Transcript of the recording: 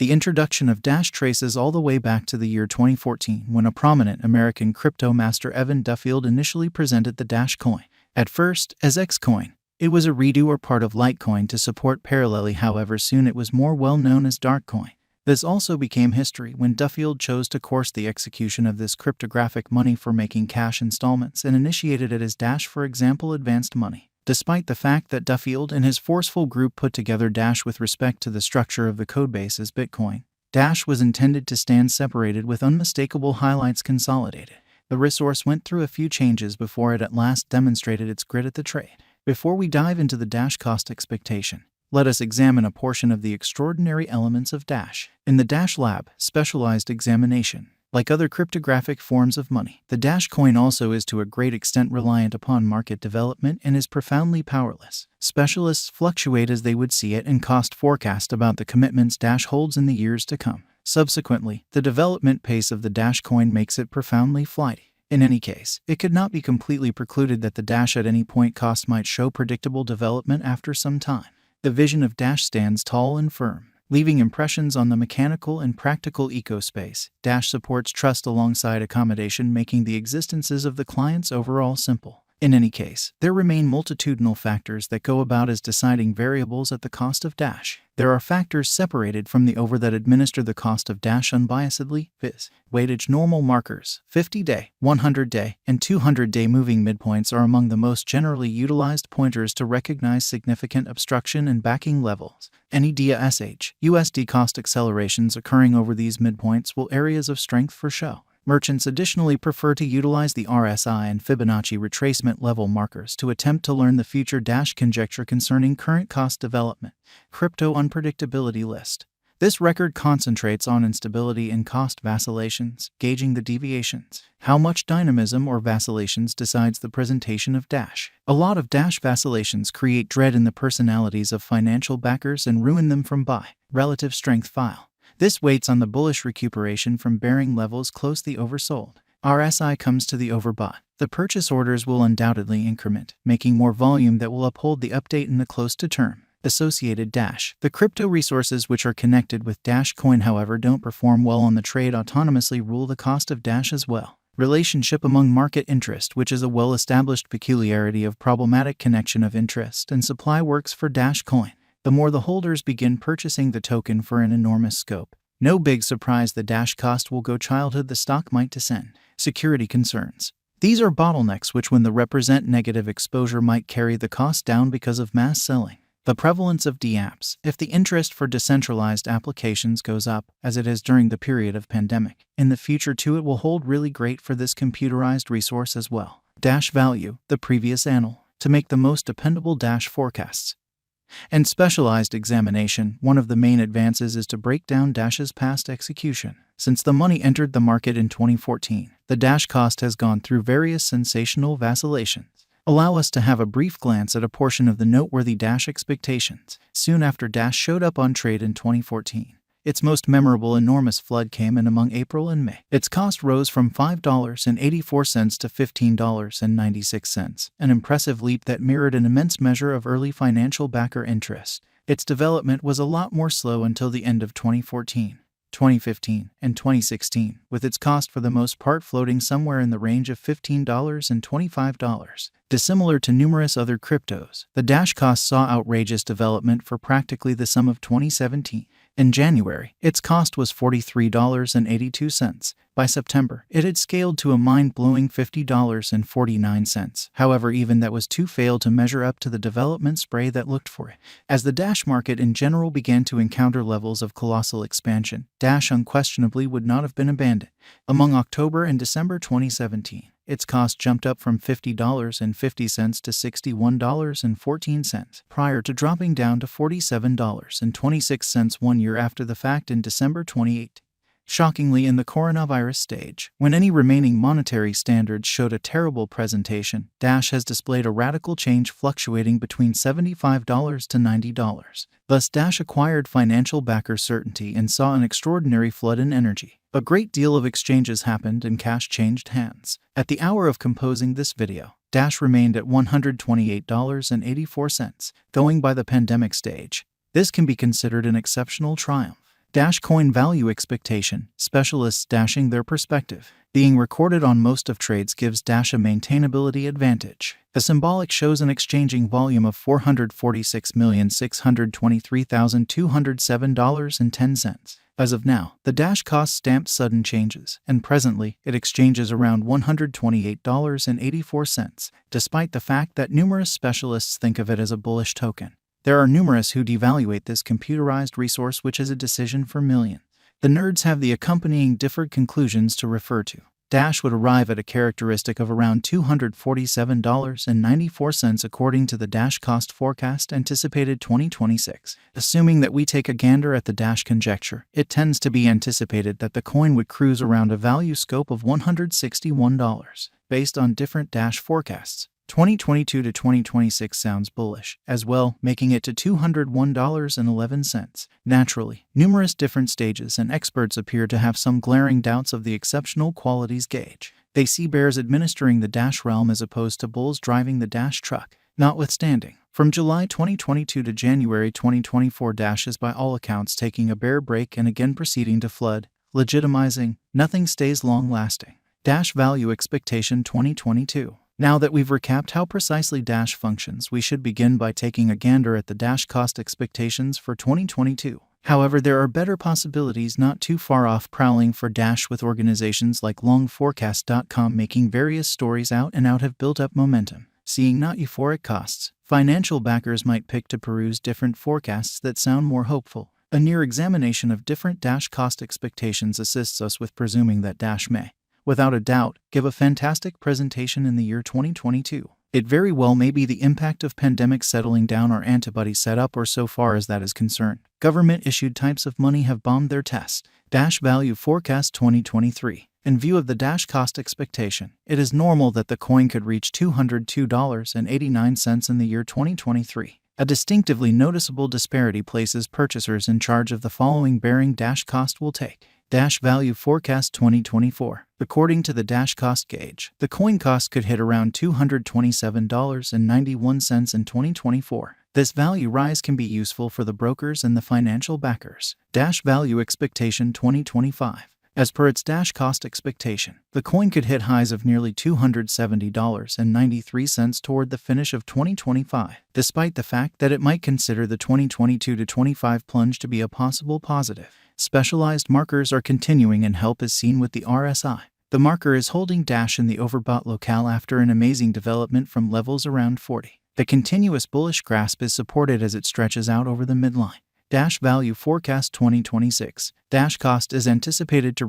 The introduction of Dash traces all the way back to the year 2014 when a prominent American crypto master Evan Duffield initially presented the Dash coin. At first, as Xcoin, it was a redo or part of Litecoin to support parallelly, however soon it was more well known as Darkcoin. This also became history when Duffield chose to course the execution of this cryptographic money for making cash installments and initiated it as Dash, for example, advanced money. Despite the fact that Duffield and his forceful group put together Dash with respect to the structure of the codebase as Bitcoin, Dash was intended to stand separated with unmistakable highlights consolidated. The resource went through a few changes before it at last demonstrated its grit at the trade. Before we dive into the Dash cost expectation, let us examine a portion of the extraordinary elements of Dash. In the Dash Lab, specialized examination. Like other cryptographic forms of money, the Dash coin also is to a great extent reliant upon market development and is profoundly powerless. Specialists fluctuate as they would see it and cost forecast about the commitments Dash holds in the years to come. Subsequently, the development pace of the Dash coin makes it profoundly flighty. In any case, it could not be completely precluded that the Dash at any point cost might show predictable development after some time. The vision of Dash stands tall and firm, leaving impressions on the mechanical and practical ecospace. Dash supports trust alongside accommodation, making the existences of the clients overall simple. In any case, there remain multitudinal factors that go about as deciding variables at the cost of Dash. There are factors separated from the over that administer the cost of Dash unbiasedly, viz. Weightage. Normal markers, 50-day, 100-day, and 200-day moving midpoints are among the most generally utilized pointers to recognize significant obstruction and backing levels. Any DA/SH, USD cost accelerations occurring over these midpoints will areas of strength for show. Merchants additionally prefer to utilize the RSI and Fibonacci retracement level markers to attempt to learn the future Dash conjecture concerning current cost development. Crypto Unpredictability List. This record concentrates on instability and cost vacillations, gauging the deviations. How much dynamism or vacillations decides the presentation of Dash. A lot of Dash vacillations create dread in the personalities of financial backers and ruin them from buy. Relative strength file. This waits on the bullish recuperation from bearing levels closely oversold. RSI comes to the overbought. The purchase orders will undoubtedly increment, making more volume that will uphold the update in the close to term. Associated Dash. The crypto resources which are connected with Dash coin, however, don't perform well on the trade autonomously, rule the cost of Dash as well. Relationship among market interest, which is a well-established peculiarity of problematic connection of interest and supply, works for Dash coin. The more the holders begin purchasing the token for an enormous scope, no big surprise the Dash cost will go childhood, the stock might descend. Security concerns. These are bottlenecks which, when they represent negative exposure, might carry the cost down because of mass selling. The prevalence of dApps. If the interest for decentralized applications goes up, as it has during the period of pandemic, in the future too it will hold really great for this computerized resource as well. Dash value. The previous annal. To make the most dependable Dash forecasts and specialized examination, one of the main advances is to break down Dash's past execution. Since the money entered the market in 2014, the Dash cost has gone through various sensational vacillations. Allow us to have a brief glance at a portion of the noteworthy Dash expectations. Soon after Dash showed up on trade in 2014, its most memorable enormous flood came in among April and May. Its cost rose from $5.84 to $15.96, an impressive leap that mirrored an immense measure of early financial backer interest. Its development was a lot more slow until the end of 2014, 2015, and 2016, with its cost for the most part floating somewhere in the range of $15 and $25. Dissimilar to numerous other cryptos, the Dash cost saw outrageous development for practically the sum of 2017. In January, its cost was $43.82. By September, it had scaled to a mind-blowing $50.49. However, even that was too failed to measure up to the development spray that looked for it. As the Dash market in general began to encounter levels of colossal expansion, Dash unquestionably would not have been abandoned. Among October and December 2017, its cost jumped up from $50.50 to $61.14, prior to dropping down to $47.26 1 year after the fact in December 2018. Shockingly, in the coronavirus stage, when any remaining monetary standards showed a terrible presentation, Dash has displayed a radical change, fluctuating between $75 to $90. Thus, Dash acquired financial backer certainty and saw an extraordinary flood in energy. A great deal of exchanges happened and cash changed hands. At the hour of composing this video, Dash remained at $128.84, going by the pandemic stage. This can be considered an exceptional triumph. Dash coin value expectation, specialists dashing their perspective. Being recorded on most of trades gives Dash a maintainability advantage. The symbolic shows an exchanging volume of $446,623,207.10. As of now, the Dash cost stamped sudden changes, and presently, it exchanges around $128.84, despite the fact that numerous specialists think of it as a bullish token. There are numerous who devaluate this computerized resource, which is a decision for millions. The nerds have the accompanying differed conclusions to refer to. Dash would arrive at a characteristic of around $247.94 according to the Dash cost forecast anticipated 2026. Assuming that we take a gander at the Dash conjecture, it tends to be anticipated that the coin would cruise around a value scope of $161. Based on different Dash forecasts, 2022 to 2026 sounds bullish, as well, making it to $201.11. Naturally, numerous different stages and experts appear to have some glaring doubts of the exceptional qualities gauge. They see bears administering the Dash realm as opposed to bulls driving the Dash truck. Notwithstanding, from July 2022 to January 2024, Dash is by all accounts taking a bear break and again proceeding to flood, legitimizing, nothing stays long-lasting. Dash value expectation 2022. Now that we've recapped how precisely Dash functions, we should begin by taking a gander at the Dash cost expectations for 2022. However, there are better possibilities not too far off prowling for Dash, with organizations like longforecast.com making various stories out and out have built up momentum. Seeing not euphoric costs, financial backers might pick to peruse different forecasts that sound more hopeful. A near examination of different Dash cost expectations assists us with presuming that Dash may, without a doubt, give a fantastic presentation in the year 2022. It very well may be the impact of pandemic settling down or antibody setup, or so far as that is concerned, government-issued types of money have bombed their test. Dash value forecast 2023. In view of the Dash cost expectation, it is normal that the coin could reach $202.89 in the year 2023. A distinctively noticeable disparity places purchasers in charge of the following bearing Dash cost will take. Dash value forecast 2024. According to the Dash cost gauge, the coin cost could hit around $227.91 in 2024. This value rise can be useful for the brokers and the financial backers. Dash value expectation 2025. As per its Dash cost expectation, the coin could hit highs of nearly $270.93 toward the finish of 2025, despite the fact that it might consider the 2022 to 25 plunge to be a possible positive. Specialized markers are continuing, and help is seen with the RSI. The marker is holding Dash in the overbought locale after an amazing development from levels around 40. The continuous bullish grasp is supported as it stretches out over the midline. Dash value forecast 2026. Dash cost is anticipated to